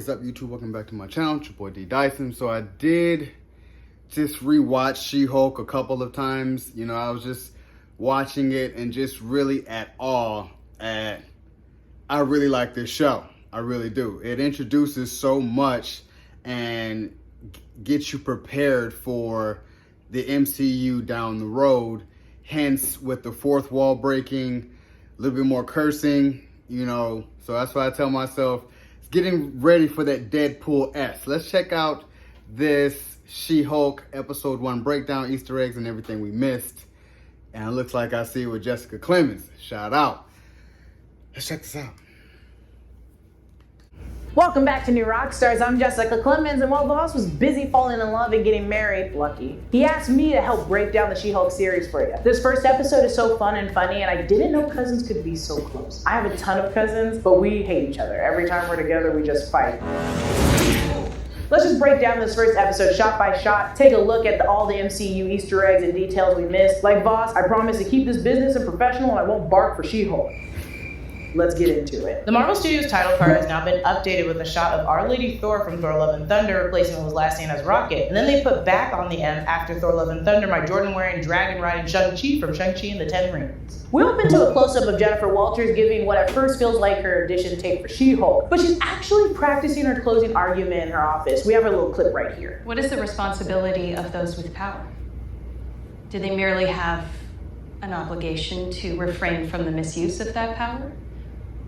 is up, YouTube? Welcome back to my channel. It's your boy D Dyson. So I did just rewatch She-Hulk a couple of times. You know, I was just watching it and just really at awe at, I really like this show. I really do. It introduces so much and gets you prepared for the MCU down the road. Hence, with the fourth wall breaking, a little bit more cursing, you know. So that's why I tell myself, it's getting ready for that Deadpool S. Let's check out this She-Hulk episode 1 breakdown, Easter eggs, and everything we missed. And it looks like I see it with Jessica Clemens. Shout out. Let's check this out. Welcome back to New Rockstars. I'm Jessica Clemens, and while Boss was busy falling in love and getting married, lucky, he asked me to help break down the She-Hulk series for you. This first episode is so fun and funny, and I didn't know cousins could be so close. I have a ton of cousins, but we hate each other. Every time we're together, we just fight. Let's just break down this first episode shot by shot, take a look at all the MCU Easter eggs and details we missed. Like Boss, I promise to keep this business and professional, and I won't bark for She-Hulk. Let's get into it. The Marvel Studios title card has now been updated with a shot of Our Lady Thor from Thor Love and Thunder replacing what was last name as Rocket. And then they put back on the M after Thor Love and Thunder my Jordan-wearing, dragon-riding Shang-Chi from Shang-Chi and the Ten Rings. We open to a close-up of Jennifer Walters giving what at first feels like her audition tape for She-Hulk, but she's actually practicing her closing argument in her office. We have a little clip right here. What is the responsibility of those with power? Do they merely have an obligation to refrain from the misuse of that power?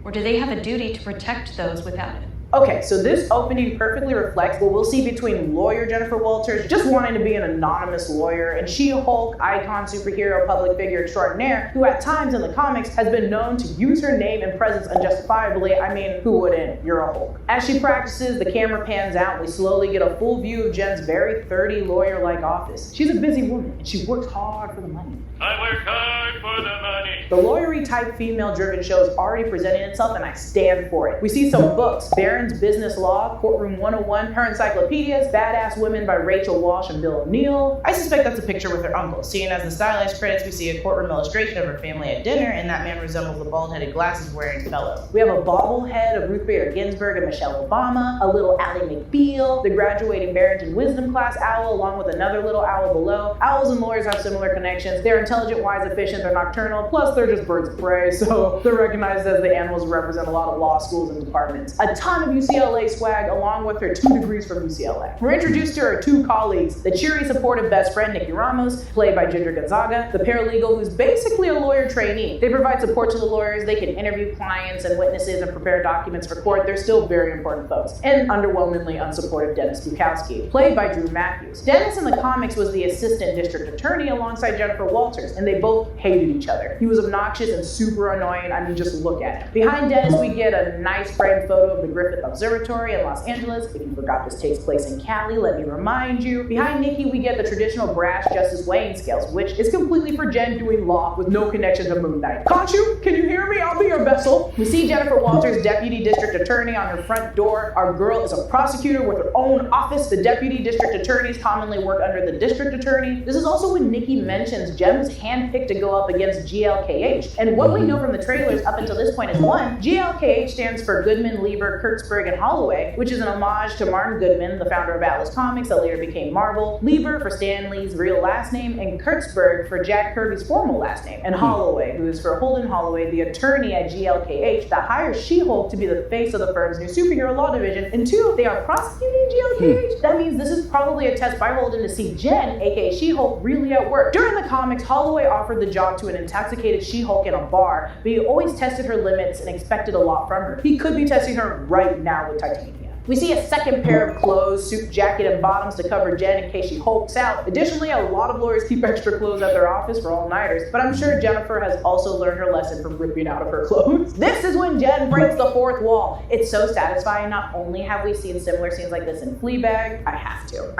Or do they have a duty to protect those without it? Okay, so this opening perfectly reflects what we'll see between lawyer Jennifer Walters, just wanting to be an anonymous lawyer, and She-Hulk, icon, superhero, public figure extraordinaire, who at times in the comics has been known to use her name and presence unjustifiably. I mean, who wouldn't? You're a Hulk. As she practices, the camera pans out, and we slowly get a full view of Jen's very 30 lawyer-like office. She's a busy woman, and she works hard for the money. I work hard for the money. The lawyery type female-driven show is already presenting itself, and I stand for it. We see some books, Barron's Business Law, Courtroom 101, her encyclopedias, Badass Women by Rachel Walsh and Bill O'Neill. I suspect that's a picture with her uncle. Seeing as the stylized credits, we see a courtroom illustration of her family at dinner, and that man resembles the bald-headed glasses-wearing fellow. We have a bobblehead of Ruth Bader Ginsburg and Michelle Obama, a little Ally McBeal, the graduating Barrington Wisdom class owl, along with another little owl below. Owls and lawyers have similar connections. They're intelligent, wise, efficient, they're nocturnal, plus they're just birds of prey, so they're recognized as the animals who represent a lot of law schools and departments. A ton of UCLA swag, along with her 2 degrees from UCLA. We're introduced to her 2 colleagues, the cheery, supportive best friend, Nikki Ramos, played by Ginger Gonzaga, the paralegal who's basically a lawyer trainee. They provide support to the lawyers, they can interview clients and witnesses and prepare documents for court. They're still very important folks. And underwhelmingly unsupportive Dennis Bukowski, played by Drew Matthews. Dennis in the comics was the assistant district attorney alongside Jennifer Walters, and they both hated each other. He was obnoxious and super annoying. I mean, just look at him. Behind Dennis, we get a nice framed photo of the Griffith Observatory in Los Angeles. If you forgot this takes place in Cali, let me remind you. Behind Nikki, we get the traditional brass justice weighing scales, which is completely for Jen doing law with no connection to Moon Knight. Conchu, can you hear me? I'll be your vessel. We see Jennifer Walters, deputy district attorney, on her front door. Our girl is a prosecutor with her own office. The deputy district attorneys commonly work under the district attorney. This is also when Nikki mentions Jen was handpicked to go up against GLKH. And what we know from the trailers up until this point is 1, GLKH stands for Goodman, Lieber, Kurtzberg, and Holloway, which is an homage to Martin Goodman, the founder of Atlas Comics that later became Marvel, Lieber for Stan Lee's real last name, and Kurtzberg for Jack Kirby's formal last name, and Holloway, who is for Holden Holloway, the attorney at GLKH that hires She-Hulk to be the face of the firm's new superhero law division. And 2, they are prosecuting GLKH. That means this is probably a test by Holden to see Jen, aka She-Hulk, really at work. During the comics, Holloway offered the job to an intoxicated She-Hulk in a bar, but he always tested her limits and expected a lot from her. He could be testing her right now with Titania. We see a second pair of clothes, suit, jacket, and bottoms to cover Jen in case she hulks out. Additionally, a lot of lawyers keep extra clothes at their office for all-nighters, but I'm sure Jennifer has also learned her lesson from ripping out of her clothes. This is when Jen breaks the 4th wall. It's so satisfying. Not only have we seen similar scenes like this in Fleabag, I have to.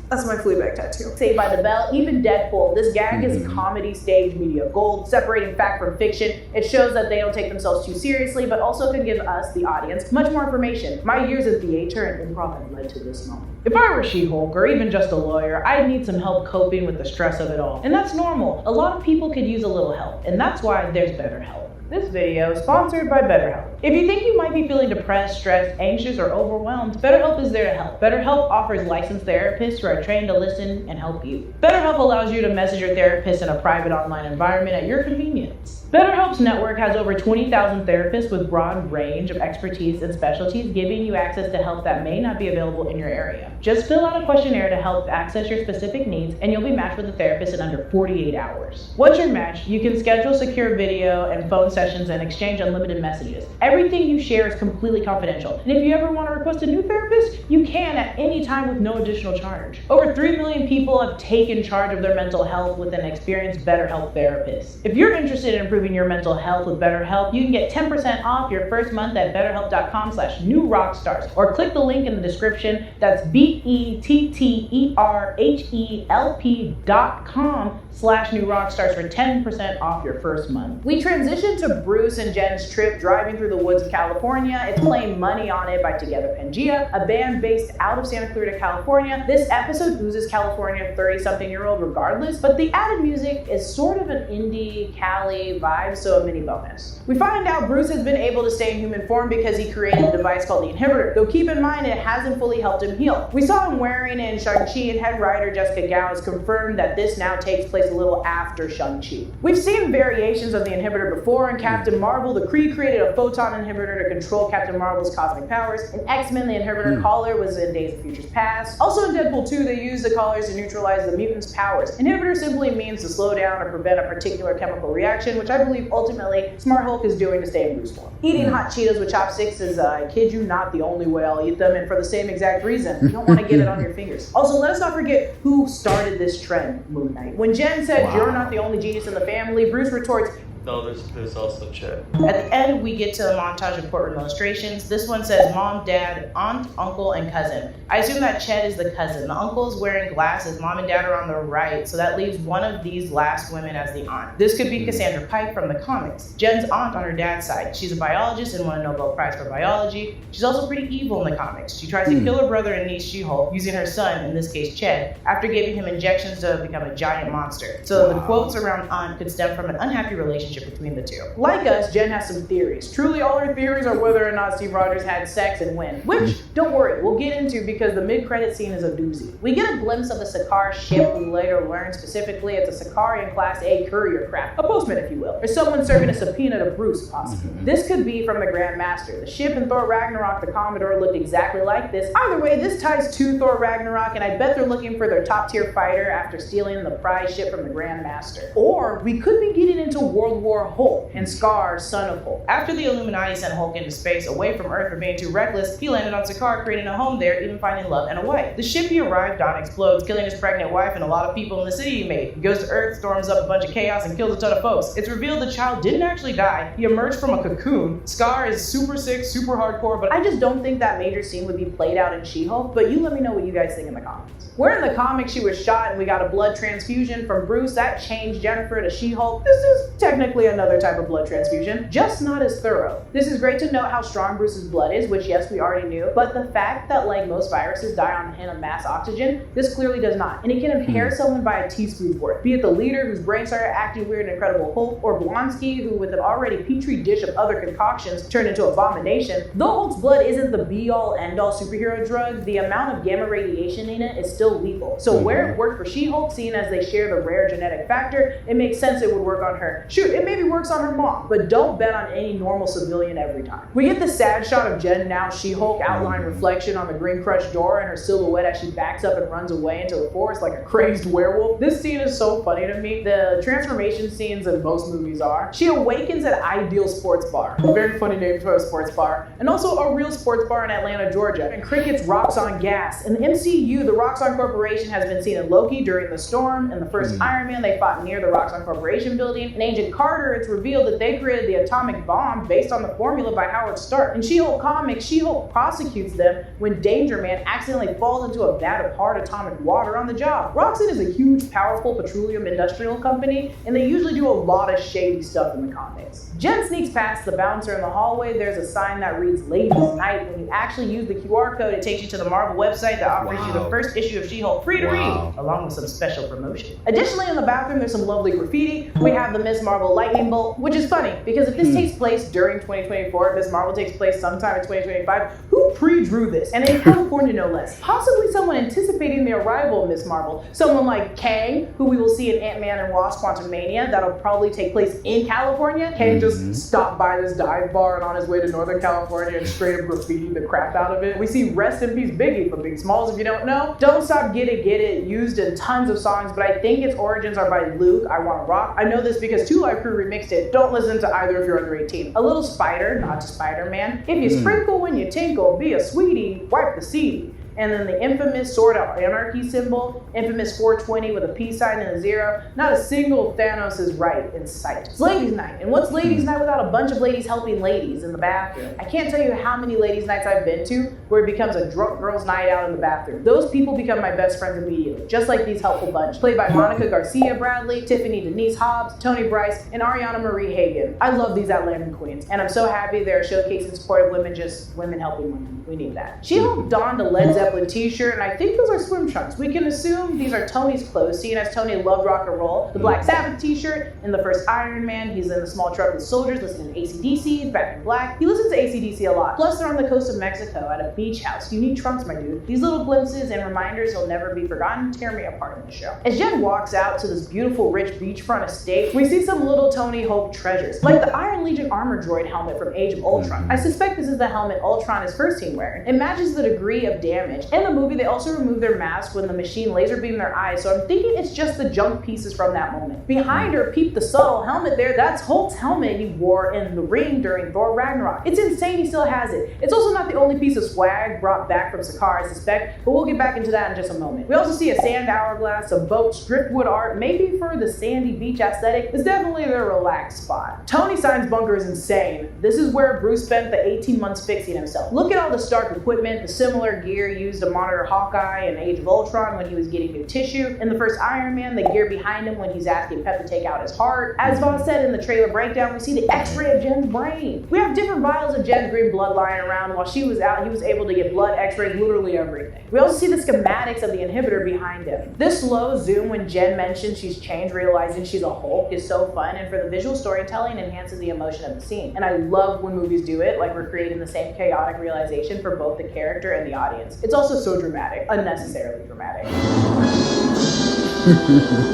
That's my Fleabag tattoo. Saved by the Bell, even Deadpool. This gag is comedy stage media gold, separating fact from fiction. It shows that they don't take themselves too seriously, but also can give us, the audience, much more information. My years in theater and improv have led to this moment. If I were She-Hulk, or even just a lawyer, I'd need some help coping with the stress of it all. And that's normal. A lot of people could use a little help, and that's why there's BetterHelp. This video is sponsored by BetterHelp. If you think you might be feeling depressed, stressed, anxious, or overwhelmed, BetterHelp is there to help. BetterHelp offers licensed therapists who are trained to listen and help you. BetterHelp allows you to message your therapist in a private online environment at your convenience. BetterHelp's network has over 20,000 therapists with broad range of expertise and specialties, giving you access to help that may not be available in your area. Just fill out a questionnaire to help access your specific needs, and you'll be matched with a therapist in under 48 hours. Once you're matched, you can schedule secure video and phone sessions and exchange unlimited messages. Everything you share is completely confidential, and if you ever want to request a new therapist, you can at any time with no additional charge. Over 3 million people have taken charge of their mental health with an experienced BetterHelp therapist. If you're interested in improving your mental health with BetterHelp, you can get 10% off your first month at betterhelp.com/newrockstars, or click the link in the description. That's BETTERHELP.com/newrockstars for 10% off your first month. We transition to Bruce and Jen's trip driving through the woods of California. It's playing Money on It by Together Pangea, a band based out of Santa Clarita, California. This episode oozes California 30-something-year-old regardless, but the added music is sort of an indie Cali vibe, so a mini bonus. We find out Bruce has been able to stay in human form because he created a device called the inhibitor, though keep in mind it hasn't fully helped him heal. We saw him wearing in Shang-Chi, and head writer Jessica Gao has confirmed that this now takes place a little after Shang-Chi. We've seen variations of the inhibitor before. In Captain Marvel, the Kree created a photon inhibitor to control Captain Marvel's cosmic powers. In X-Men, the inhibitor collar was in Days of Futures Past. Also in Deadpool 2, they used the collars to neutralize the mutants' powers. Inhibitor simply means to slow down or prevent a particular chemical reaction, which I believe ultimately Smart Hulk is doing to stay in Bruce form. Eating hot Cheetos with chopsticks is, I kid you not, the only way I'll eat them, and for the same exact reason. You don't want to get it on your fingers. Also, let us not forget who started this trend, Moon Knight. When Jen said, "You're not the only genius in the family," Bruce retorts, "No, there's also Chet." At the end, we get to a montage of courtroom illustrations. This one says mom, dad, aunt, uncle, and cousin. I assume that Chet is the cousin. The uncle is wearing glasses. Mom and dad are on the right, so that leaves one of these last women as the aunt. This could be Cassandra Pike from the comics. Jen's aunt on her dad's side. She's a biologist and won a Nobel Prize for biology. She's also pretty evil in the comics. She tries to kill her brother and niece She-Hulk using her son, in this case Chet, after giving him injections to become a giant monster. So the quotes around aunt could stem from an unhappy relationship between the two. Like us, Jen has some theories. Truly, all her theories are whether or not Steve Rogers had sex and when. Which, don't worry, we'll get into because the mid-credit scene is a doozy. We get a glimpse of the Sakaar ship. We later learn specifically it's a Sakaarian Class A courier craft. A postman, if you will. Or someone serving a subpoena to Bruce, possibly. This could be from the Grand Master. The ship in Thor Ragnarok, the Commodore, looked exactly like this. Either way, this ties to Thor Ragnarok, and I bet they're looking for their top-tier fighter after stealing the prize ship from the Grand Master. Or we could be getting into World War Hulk and Sakaar, son of Hulk. After the Illuminati sent Hulk into space, away from Earth for being too reckless, he landed on Sakaar, creating a home there, even finding love and a wife. The ship he arrived on explodes, killing his pregnant wife and a lot of people in the city he made. He goes to Earth, storms up a bunch of chaos, and kills a ton of folks. It's revealed the child didn't actually die. He emerged from a cocoon. Sakaar is super sick, super hardcore, but I just don't think that major scene would be played out in She-Hulk, but you let me know what you guys think in the comments. Where in the comics she was shot and we got a blood transfusion from Bruce, that changed Jennifer to She-Hulk. This is technically another type of blood transfusion, just not as thorough. This is great to note how strong Bruce's blood is, which yes, we already knew, but the fact that like most viruses die on the hint of mass oxygen, this clearly does not. And it can impair someone by a teaspoon's worth. Be it the leader whose brain started acting weird in Incredible Hulk, or Blonsky, who with an already petri dish of other concoctions turned into abomination. Though Hulk's blood isn't the be-all end-all superhero drug, the amount of gamma radiation in it is still lethal. So where it worked for She-Hulk, seeing as they share the rare genetic factor, it makes sense it would work on her. Shoot, it maybe works on her mom, but don't bet on any normal civilian every time. We get the sad shot of Jen, now She-Hulk, outline reflection on the green crushed door and her silhouette as she backs up and runs away into the forest like a crazed werewolf. This scene is so funny to me. The transformation scenes in most movies are. She awakens at Ideal Sports Bar. A very funny name for a sports bar. And also a real sports bar in Atlanta, Georgia. And Cricket's Rocks on Gas. In the MCU, the Roxxon Corporation has been seen in Loki during the storm. In the first Iron Man, they fought near the Roxxon Corporation building. In Agent Carter, it's revealed that they created the atomic bomb based on the formula by Howard Stark. In She-Hulk comics, She-Hulk prosecutes them when Danger Man accidentally falls into a vat of hard atomic water on the job. Roxxon is a huge, powerful petroleum industrial company, and they usually do a lot of shady stuff in the comics. Jen sneaks past the bouncer in the hallway. There's a sign that reads Ladies Night. When you actually use the QR code, it takes you to the Marvel website that offers you the first issue of She-Hulk free to read, along with some special promotion. Additionally, in the bathroom, there's some lovely graffiti. We have the Miss Marvel lightning bolt, which is funny because if this takes place during 2024, Ms. Marvel takes place sometime in 2025, who pre-drew this? And in California, no less. Possibly someone anticipating the arrival of Ms. Marvel. Someone like Kang, who we will see in Ant-Man and Wasp: Quantumania, that'll probably take place in California. Kang just stopped by this dive bar and on his way to Northern California and straight up graffiti the crap out of it. We see Rest in Peace Biggie from Biggie Smalls, if you don't know. Don't Stop, Get It, used in tons of songs, but I think its origins are by Luke, I Wanna Rock. I know this because Two Live Crew remixed it. Don't listen to either if you're under 18. A little spider, not to Spider-Man. If you sprinkle when you tinkle, be a sweetie, wipe the CD. And then the infamous Sword of Anarchy symbol, infamous 420 with a peace sign and a 0. Not a single Thanos is right in sight. It's ladies' night. And what's ladies' night without a bunch of ladies helping ladies in the bathroom? I can't tell you how many ladies' nights I've been to where it becomes a drunk girl's night out in the bathroom. Those people become my best friends immediately, just like these helpful bunch. Played by Monica Garcia Bradley, Tiffany Denise Hobbs, Tony Bryce, and Ariana Marie Hagen. I love these Atlanta queens, and I'm so happy they're showcasing support of women, just women helping women. We need that. She-Hulk donned a Led Zeppelin t-shirt, and I think those are swim trunks. We can assume these are Tony's clothes, seeing as Tony loved rock and roll. The Black Sabbath t-shirt, in the first Iron Man, he's in the small truck with soldiers listening to AC/DC, Back in Black. He listens to AC/DC a lot. Plus, they're on the coast of Mexico at a beach house. You need trunks, my dude. These little glimpses and reminders will never be forgotten tear me apart in the show. As Jen walks out to this beautiful, rich beachfront estate, we see some little Tony Hulk treasures, like the Iron Legion armor droid helmet from Age of Ultron. I suspect this is the helmet Ultron is first seen wearing. It matches the degree of damage. In the movie, they also remove their mask when the machine laser beamed their eyes, so I'm thinking it's just the junk pieces from that moment. Behind her, peep the subtle helmet there. That's Hulk's helmet he wore in the ring during Thor Ragnarok. It's insane he still has it. It's also not the only piece of swag brought back from Sakaar, I suspect, but we'll get back into that in just a moment. We also see a sand hourglass, some boats, driftwood art, maybe for the sandy beach aesthetic. It's definitely their relaxed spot. Tony Stein's bunker is insane. This is where Bruce spent the 18 months fixing himself. Look at all the Stark equipment, the similar gear used to monitor Hawkeye in Age of Ultron when he was getting new tissue. In the first Iron Man, the gear behind him when he's asking Pep to take out his heart. As Vaughn said in the trailer breakdown, we see the X-ray of Jen's brain. We have different vials of Jen's green blood lying around. While she was out, he was able to get blood, X-rays, literally everything. We also see the schematics of the inhibitor behind him. This slow zoom when Jen mentions she's changed, realizing she's a Hulk, is so fun, and for the visual storytelling, enhances the emotion of the scene. And I love when movies do it, like we're creating the same chaotic realization for both the character and the audience. It's also so dramatic, unnecessarily dramatic.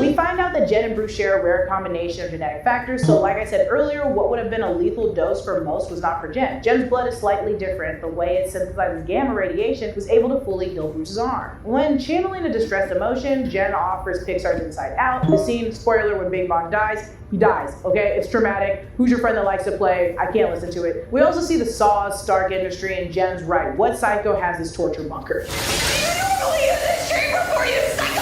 We find out that Jen and Bruce share a rare combination of genetic factors, so like I said earlier, what would have been a lethal dose for most was not for Jen. Jen's blood is slightly different. The way it synthesizes gamma radiation was able to fully heal Bruce's arm. When channeling a distressed emotion, Jen offers Pixar's Inside Out. The scene, spoiler, when Big Bang dies, he dies, okay? It's traumatic. Who's your friend that likes to play? I can't listen to it. We also see the Saws, Stark Industry, and Jen's right. What psycho has this torture bunker? You normally use this chamber for you, psychopath!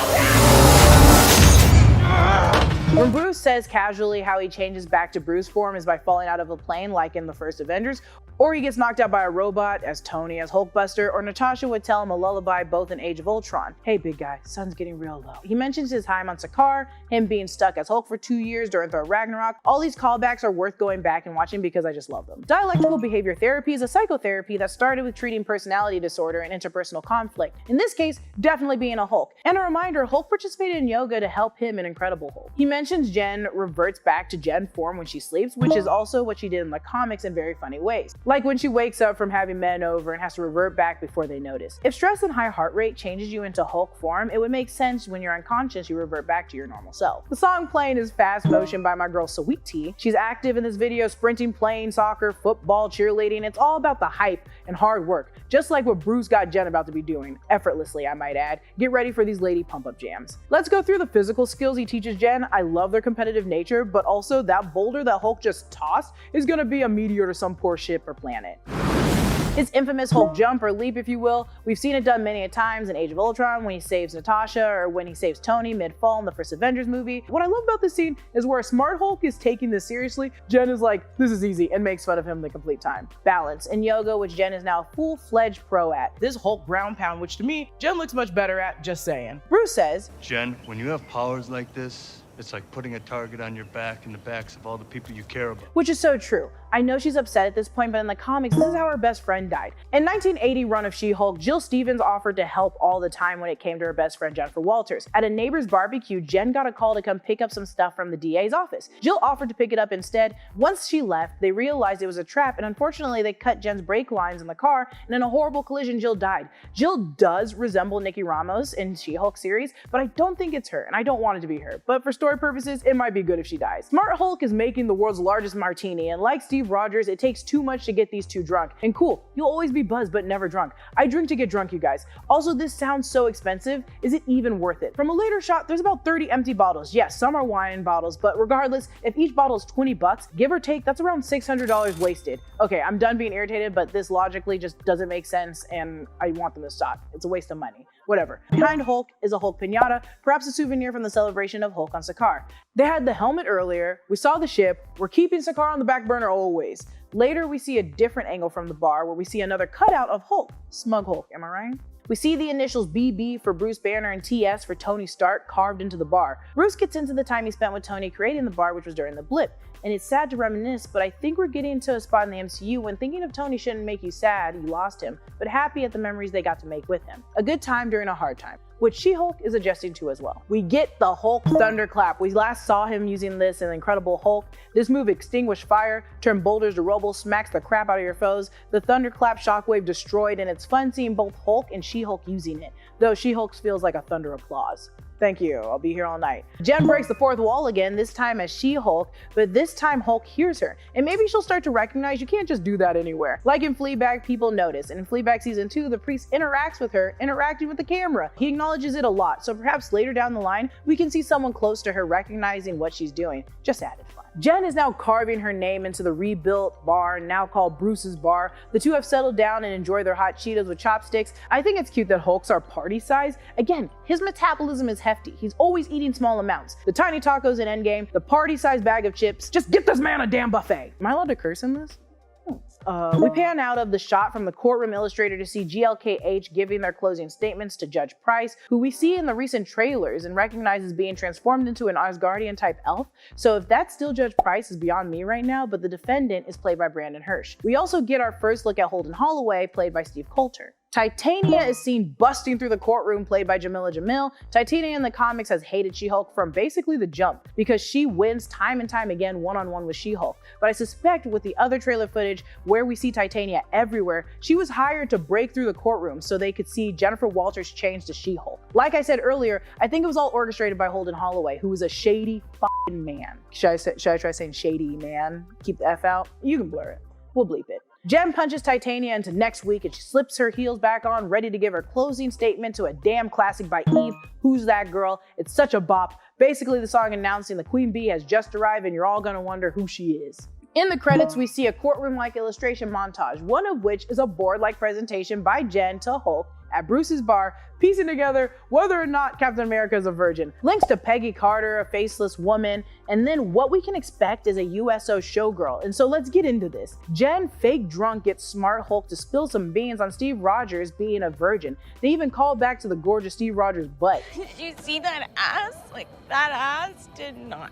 When Bruce says casually how he changes back to Bruce form is by falling out of a plane like in the first Avengers, or he gets knocked out by a robot as Tony as Hulkbuster, or Natasha would tell him a lullaby both in Age of Ultron. Hey big guy, sun's getting real low. He mentions his time on Sakaar, him being stuck as Hulk for 2 years during Thor Ragnarok. All these callbacks are worth going back and watching because I just love them. Dialectical behavior therapy is a psychotherapy that started with treating personality disorder and interpersonal conflict. In this case, definitely being a Hulk. And a reminder, Hulk participated in yoga to help him in Incredible Hulk. He mentions Jen reverts back to Jen form when she sleeps, which is also what she did in the comics in very funny ways. Like when she wakes up from having men over and has to revert back before they notice. If stress and high heart rate changes you into Hulk form, it would make sense when you're unconscious you revert back to your normal self. The song playing is Fast Motion by my girl Sweet Tea. She's active in this video, sprinting, playing soccer, football, cheerleading. It's all about the hype and hard work, just like what Bruce got Jen about to be doing, effortlessly I might add. Get ready for these lady pump-up jams. Let's go through the physical skills he teaches Jen. I love their competitive nature, but also that boulder that Hulk just tossed is gonna be a meteor to some poor ship or planet. His infamous Hulk jump or leap, if you will, we've seen it done many a times in Age of Ultron when he saves Natasha or when he saves Tony mid-fall in the first Avengers movie. What I love about this scene is where a smart Hulk is taking this seriously, Jen is like, this is easy, and makes fun of him the complete time. Balance in yoga, which Jen is now a full-fledged pro at. This Hulk ground pound, which to me, Jen looks much better at, just saying. Bruce says, Jen, when you have powers like this, It's like putting a target on your back and the backs of all the people you care about. Which is so true. I know she's upset at this point, but in the comics, this is how her best friend died. In 1980 run of She-Hulk, Jill Stevens offered to help all the time when it came to her best friend Jennifer Walters. At a neighbor's barbecue, Jen got a call to come pick up some stuff from the DA's office. Jill offered to pick it up instead. Once she left, they realized it was a trap, and unfortunately they cut Jen's brake lines in the car, and in a horrible collision, Jill died. Jill does resemble Nikki Ramos in She-Hulk series, but I don't think it's her, and I don't want it to be her. But for story purposes, it might be good if she dies. Smart Hulk is making the world's largest martini, and like Steve Rogers, it takes too much to get these two drunk. And cool, you'll always be buzzed but never drunk. I drink to get drunk, you guys. Also, this sounds so expensive. Is it even worth it? From a later shot, there's about 30 empty bottles. Yes, some are wine bottles, but regardless, if each bottle is 20 bucks, give or take, that's around $600 wasted. Okay, I'm done being irritated, but this logically just doesn't make sense, and I want them to stop. It's a waste of money. Whatever. Behind Hulk is a Hulk piñata, perhaps a souvenir from the celebration of Hulk on Sakaar. They had the helmet earlier, we saw the ship, we're keeping Sakaar on the back burner always. Later, we see a different angle from the bar where we see another cutout of Hulk. Smug Hulk, am I right? We see the initials BB for Bruce Banner and TS for Tony Stark carved into the bar. Bruce gets into the time he spent with Tony creating the bar, which was during the blip. And it's sad to reminisce, but I think we're getting to a spot in the MCU when thinking of Tony shouldn't make you sad you lost him, but happy at the memories they got to make with him. A good time during a hard time, which She-Hulk is adjusting to as well. We get the Hulk thunderclap. We last saw him using this in Incredible Hulk. This move extinguished fire, turned boulders to rubble, smacks the crap out of your foes. The thunderclap shockwave destroyed, and it's fun seeing both Hulk and She-Hulk using it, though She-Hulk feels like a thunder applause. Thank you, I'll be here all night. Jen breaks the fourth wall again, this time as She-Hulk, but this time Hulk hears her. And maybe she'll start to recognize you can't just do that anywhere. Like in Fleabag, people notice. And in Fleabag season 2, the priest interacts with her, interacting with the camera. He acknowledges it a lot, so perhaps later down the line, we can see someone close to her recognizing what she's doing. Just added fun. Jen is now carving her name into the rebuilt bar, now called Bruce's Bar. The two have settled down and enjoy their hot Cheetos with chopsticks. I think it's cute that Hulks are party size. Again, his metabolism is hefty. He's always eating small amounts. The tiny tacos in Endgame, the party size bag of chips. Just get this man a damn buffet. Am I allowed to curse in this? We pan out of the shot from the courtroom illustrator to see GLKH giving their closing statements to Judge Price, who we see in the recent trailers and recognize as being transformed into an Asgardian type elf. So if that's still Judge Price is beyond me right now, but the defendant is played by Brandon Hirsch. We also get our first look at Holden Holloway, played by Steve Coulter. Titania is seen busting through the courtroom, played by Jamila Jamil. Titania in the comics has hated She-Hulk from basically the jump because she wins time and time again one-on-one with She-Hulk. But I suspect with the other trailer footage where we see Titania everywhere, she was hired to break through the courtroom so they could see Jennifer Walters change to She-Hulk. Like I said earlier, I think it was all orchestrated by Holden Holloway, who is a shady fucking man. Should I try saying shady man? Keep the F out? You can blur it. We'll bleep it. Jen punches Titania into next week and she slips her heels back on, ready to give her closing statement to a damn classic by Eve, Who's That Girl? It's such a bop. Basically the song announcing the Queen Bee has just arrived and you're all gonna wonder who she is. In the credits, we see a courtroom-like illustration montage, one of which is a board-like presentation by Jen to Hulk at Bruce's bar, piecing together whether or not Captain America is a virgin. Links to Peggy Carter, a faceless woman, and then what we can expect is a USO showgirl. And so let's get into this. Jen, fake drunk, gets Smart Hulk to spill some beans on Steve Rogers being a virgin. They even call back to the gorgeous Steve Rogers' butt. Did you see that ass? Like, that ass did not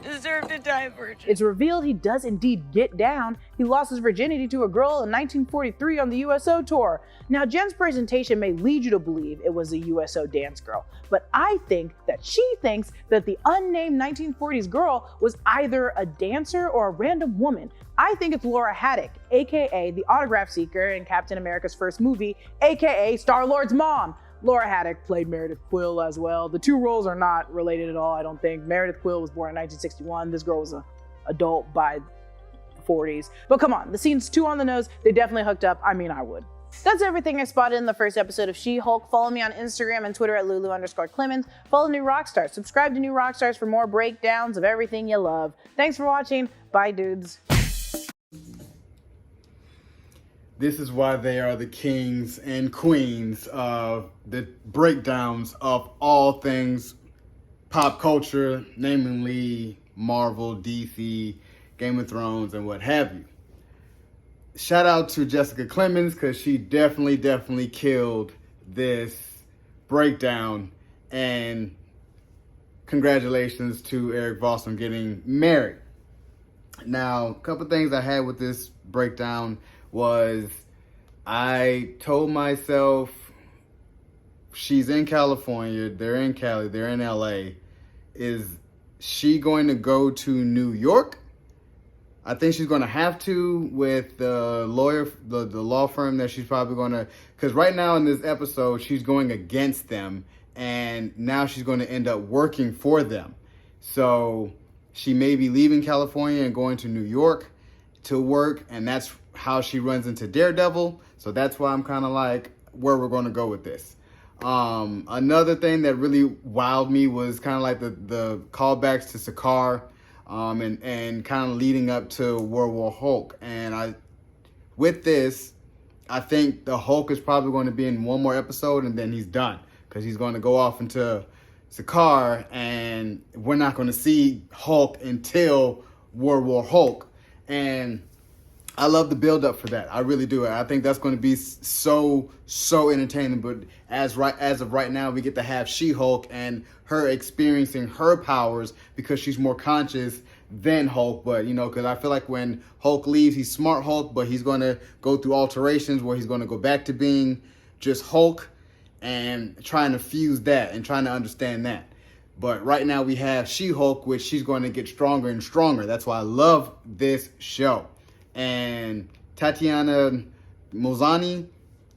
deserve to die a virgin. It's revealed he does indeed get down. He lost his virginity to a girl in 1943 on the USO tour. Now, Jen's presentation may lead you to believe it was a USO dance girl, but I think that she thinks that the unnamed 1940s girl was either a dancer or a random woman. I think it's Laura Haddock, aka the autograph seeker in Captain America's first movie, aka Star-Lord's mom. Laura Haddock played Meredith Quill as well. The two roles are not related at all, I don't think. Meredith Quill was born in 1961. This girl was an adult by the 40s. But come on, the scene's too on the nose. They definitely hooked up. I mean, I would. That's everything I spotted in the first episode of She-Hulk. Follow me on Instagram and Twitter at Lulu_Clemens. Follow New Rockstars. Subscribe to New Rockstars for more breakdowns of everything you love. Thanks for watching. Bye, dudes. This is why they are the kings and queens of the breakdowns of all things pop culture, namely Marvel, DC, Game of Thrones, and what have you. Shout out to Jessica Clemens because she definitely killed this breakdown. And congratulations to Eric Voss on getting married. Now, a couple things I had with this breakdown was I told myself she's in California, they're in Cali, they're in LA. Is she going to go to New York? I think she's going to have to with the lawyer, the law firm that she's probably going to, because right now in this episode, she's going against them, and now she's going to end up working for them. So she may be leaving California and going to New York to work, and that's how she runs into Daredevil. So that's why I'm kind of like where we're going to go with this. Another thing that really wowed me was kind of like the callbacks to Sakaar. And kind of leading up to World War Hulk. And with this, I think the Hulk is probably going to be in one more episode and then he's done. Because he's going to go off into Sakaar and we're not going to see Hulk until World War Hulk. And I love the build up for that. I really do. I think that's going to be so entertaining. But as of right now, we get to have She-Hulk and her experiencing her powers because she's more conscious than Hulk. But, you know, because I feel like when Hulk leaves, he's smart Hulk, but he's going to go through alterations where he's going to go back to being just Hulk and trying to fuse that and trying to understand that. But right now we have She-Hulk, which she's going to get stronger and stronger. That's why I love this show. And Tatiana Maslany,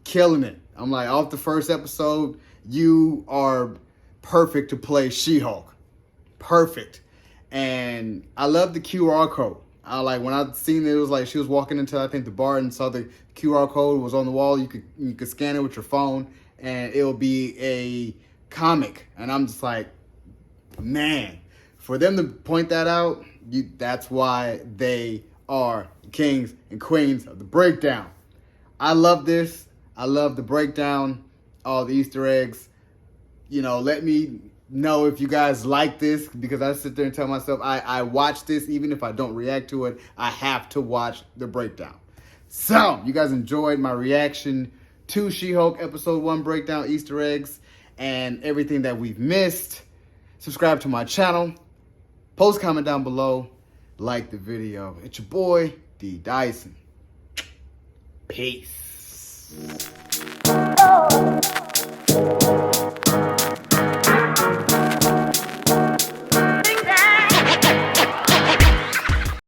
killing it. I'm like, off the first episode, you are perfect to play She-Hulk. Perfect. And I love the QR code. I like when I seen it was like she was walking into, I think, the bar and saw the QR code was on the wall. You could scan it with your phone and it'll be a comic. And I'm just like, man, for them to point that out, that's why they are kings and queens of the breakdown. I love this. I love the breakdown, all the Easter eggs. You know, let me know if you guys like this, because I sit there and tell myself I watch this even if I don't react to it. I have to watch the breakdown. So, you guys enjoyed my reaction to She-Hulk episode 1 breakdown, Easter eggs, and everything that we've missed. Subscribe to my channel. Post comment down below. Like the video. It's your boy, D. Dyson. Peace.